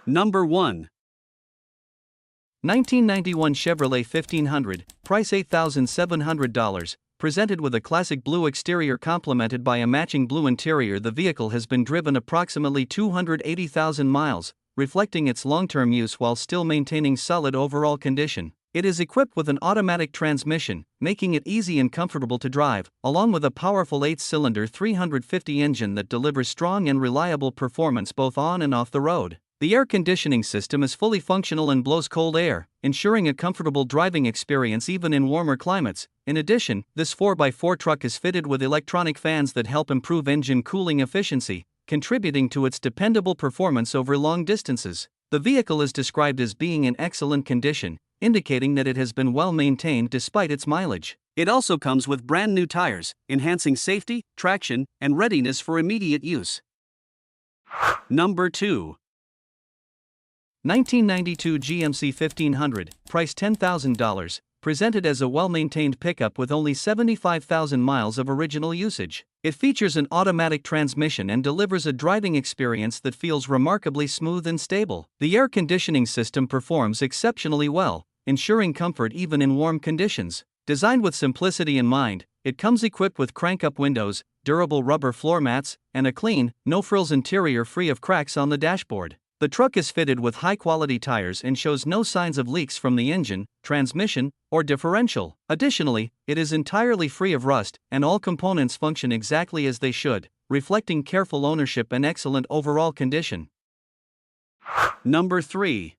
Number 1. 1991 Chevrolet 1500, price $8,700, presented with a classic blue exterior complemented by a matching blue interior. The vehicle has been driven approximately 280,000 miles, reflecting its long-term use while still maintaining solid overall condition. It is equipped with an automatic transmission, making it easy and comfortable to drive, along with a powerful 8-cylinder 350 engine that delivers strong and reliable performance both on and off the road. The air conditioning system is fully functional and blows cold air, ensuring a comfortable driving experience even in warmer climates. In addition, this 4x4 truck is fitted with electronic fans that help improve engine cooling efficiency, contributing to its dependable performance over long distances. The vehicle is described as being in excellent condition, indicating that it has been well maintained despite its mileage. It also comes with brand new tires, enhancing safety, traction, and readiness for immediate use. Number 2. 1992 GMC 1500, price $10,000, presented as a well-maintained pickup with only 75,000 miles of original usage. It features an automatic transmission and delivers a driving experience that feels remarkably smooth and stable. The air conditioning system performs exceptionally well, ensuring comfort even in warm conditions. Designed with simplicity in mind, it comes equipped with crank-up windows, durable rubber floor mats, and a clean, no-frills interior free of cracks on the dashboard. The truck is fitted with high-quality tires and shows no signs of leaks from the engine, transmission, or differential. Additionally, it is entirely free of rust, and all components function exactly as they should, reflecting careful ownership and excellent overall condition. Number 3.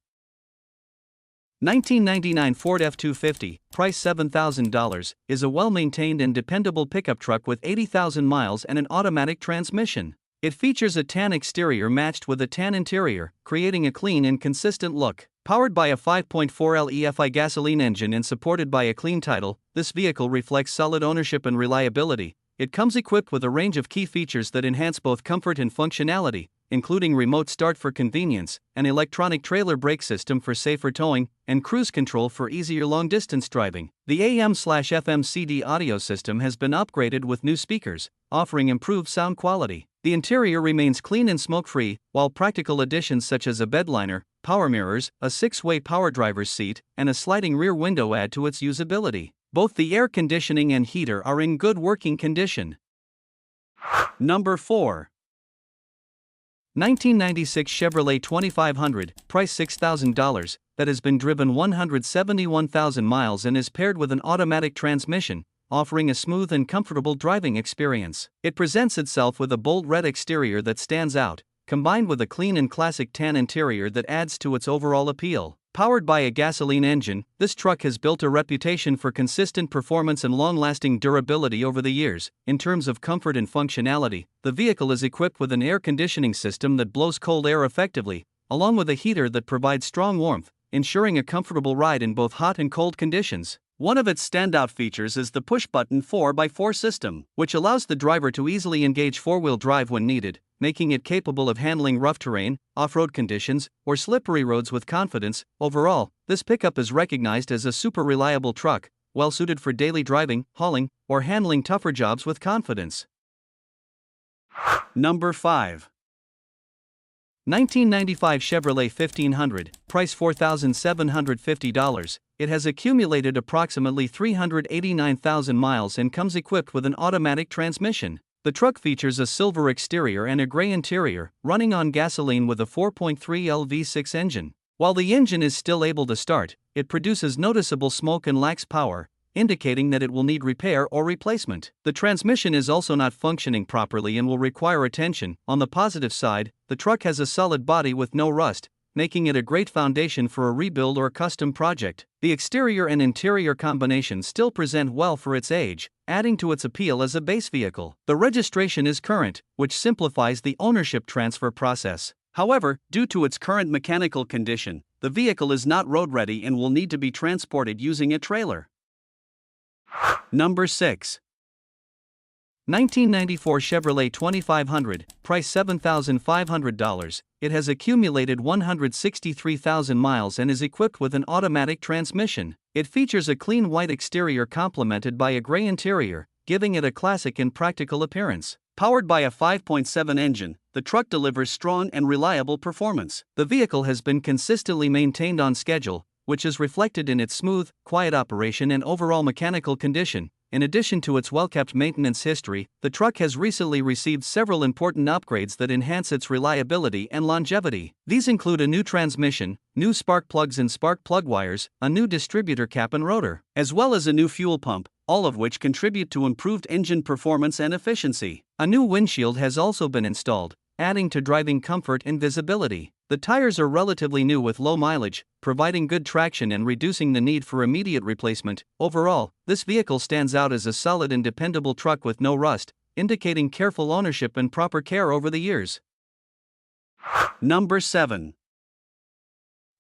1999 Ford F250, price $7,000, is a well-maintained and dependable pickup truck with 80,000 miles and an automatic transmission. It features a tan exterior matched with a tan interior, creating a clean and consistent look. Powered by a 5.4L EFI gasoline engine and supported by a clean title, this vehicle reflects solid ownership and reliability. It comes equipped with a range of key features that enhance both comfort and functionality, including remote start for convenience, an electronic trailer brake system for safer towing, and cruise control for easier long-distance driving. The AM/FM CD audio system has been upgraded with new speakers, offering improved sound quality. The interior remains clean and smoke-free, while practical additions such as a bedliner, power mirrors, a 6-way power driver's seat, and a sliding rear window add to its usability. Both the air conditioning and heater are in good working condition. Number 4. 1996 Chevrolet 2500, price $6,000, that has been driven 171,000 miles and is paired with an automatic transmission, offering a smooth and comfortable driving experience. It presents itself with a bold red exterior that stands out, combined with a clean and classic tan interior that adds to its overall appeal. Powered by a gasoline engine, this truck has built a reputation for consistent performance and long-lasting durability over the years. In terms of comfort and functionality, the vehicle is equipped with an air conditioning system that blows cold air effectively, along with a heater that provides strong warmth, ensuring a comfortable ride in both hot and cold conditions. One of its standout features is the push-button 4x4 system, which allows the driver to easily engage four-wheel drive when needed, making it capable of handling rough terrain, off-road conditions, or slippery roads with confidence. Overall, this pickup is recognized as a super reliable truck, well suited for daily driving, hauling, or handling tougher jobs with confidence. Number 5. 1995 Chevrolet 1500, price $4,750. It has accumulated approximately 389,000 miles and comes equipped with an automatic transmission. The truck features a silver exterior and a gray interior, running on gasoline with a 4.3L V6 engine. While the engine is still able to start, it produces noticeable smoke and lacks power, indicating that it will need repair or replacement. The transmission is also not functioning properly and will require attention. On the positive side, the truck has a solid body with no rust, making it a great foundation for a rebuild or custom project. The exterior and interior combinations still present well for its age, adding to its appeal as a base vehicle. The registration is current, which simplifies the ownership transfer process. However, due to its current mechanical condition, the vehicle is not road-ready and will need to be transported using a trailer. Number 6. 1994 Chevrolet 2500, price $7,500. It has accumulated 163,000 miles and is equipped with an automatic transmission. It features a clean white exterior complemented by a gray interior, giving it a classic and practical appearance. Powered by a 5.7 engine, the truck delivers strong and reliable performance. The vehicle has been consistently maintained on schedule, which is reflected in its smooth, quiet operation and overall mechanical condition. In addition to its well-kept maintenance history, the truck has recently received several important upgrades that enhance its reliability and longevity. These include a new transmission, new spark plugs and spark plug wires, a new distributor cap and rotor, as well as a new fuel pump, all of which contribute to improved engine performance and efficiency. A new windshield has also been installed, adding to driving comfort and visibility. The tires are relatively new with low mileage, providing good traction and reducing the need for immediate replacement. Overall, this vehicle stands out as a solid and dependable truck with no rust, indicating careful ownership and proper care over the years. Number 7.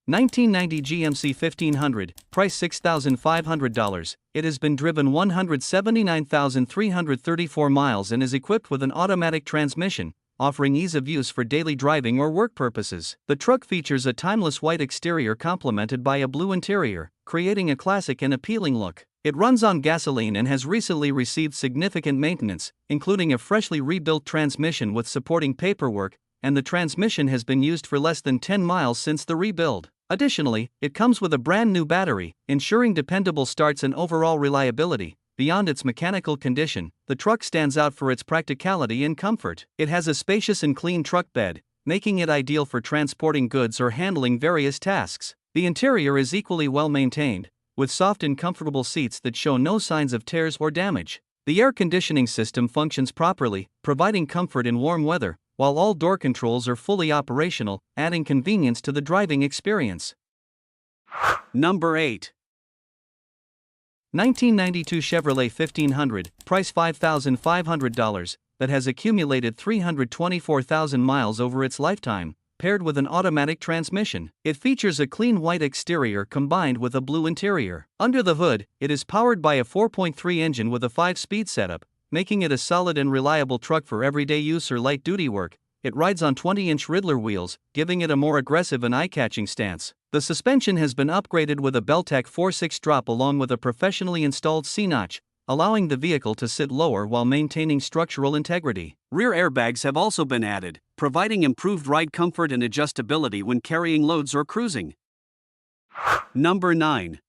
1990 GMC 1500, price $6,500. It has been driven 179,334 miles and is equipped with an automatic transmission, offering ease of use for daily driving or work purposes. The truck features a timeless white exterior complemented by a blue interior, creating a classic and appealing look. It runs on gasoline and has recently received significant maintenance, including a freshly rebuilt transmission with supporting paperwork, and the transmission has been used for less than 10 miles since the rebuild. Additionally, it comes with a brand new battery, ensuring dependable starts and overall reliability. Beyond its mechanical condition, the truck stands out for its practicality and comfort. It has a spacious and clean truck bed, making it ideal for transporting goods or handling various tasks. The interior is equally well maintained, with soft and comfortable seats that show no signs of tears or damage. The air conditioning system functions properly, providing comfort in warm weather, while all door controls are fully operational, adding convenience to the driving experience. Number 8. 1992 Chevrolet 1500, price $5,500, that has accumulated 324,000 miles over its lifetime, paired with an automatic transmission. It features a clean white exterior combined with a blue interior. Under the hood, it is powered by a 4.3 engine with a 5-speed setup, making it a solid and reliable truck for everyday use or light-duty work. It rides on 20-inch Riddler wheels, giving it a more aggressive and eye-catching stance. The suspension has been upgraded with a Beltec 4.6 drop along with a professionally installed C-notch, allowing the vehicle to sit lower while maintaining structural integrity. Rear airbags have also been added, providing improved ride comfort and adjustability when carrying loads or cruising. Number 9.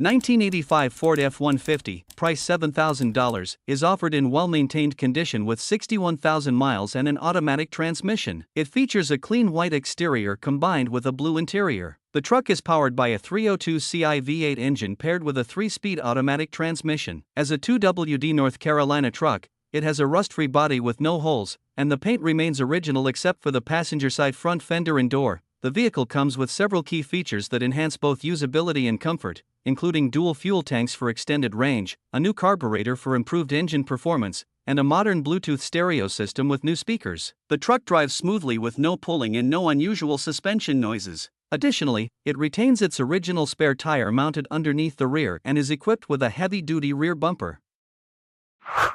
1985 Ford F250, price $7,000, is offered in well-maintained condition with 61,000 miles and an automatic transmission. It features a clean white exterior combined with a blue interior. The truck is powered by a 302 Ci V8 engine paired with a 3-speed automatic transmission. As a 2WD North Carolina truck, it has a rust-free body with no holes, and the paint remains original except for the passenger side front fender and door. The vehicle comes with several key features that enhance both usability and comfort, including dual fuel tanks for extended range, a new carburetor for improved engine performance, and a modern Bluetooth stereo system with new speakers. The truck drives smoothly with no pulling and no unusual suspension noises. Additionally, it retains its original spare tire mounted underneath the rear and is equipped with a heavy-duty rear bumper.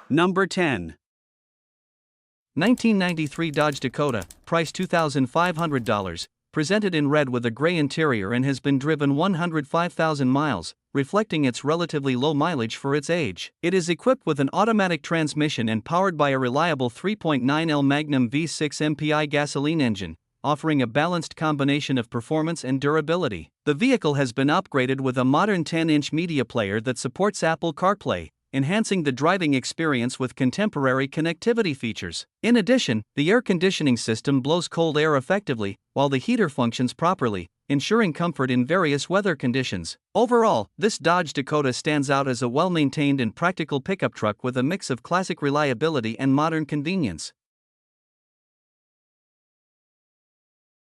Number 10. 1993 Dodge Dakota, price $2,500, presented in red with a gray interior and has been driven 105,000 miles, reflecting its relatively low mileage for its age. It is equipped with an automatic transmission and powered by a reliable 3.9L Magnum V6 MPI gasoline engine, offering a balanced combination of performance and durability. The vehicle has been upgraded with a modern 10-inch media player that supports Apple CarPlay, enhancing the driving experience with contemporary connectivity features. In addition, the air conditioning system blows cold air effectively, while the heater functions properly, ensuring comfort in various weather conditions. Overall, this Dodge Dakota stands out as a well-maintained and practical pickup truck with a mix of classic reliability and modern convenience.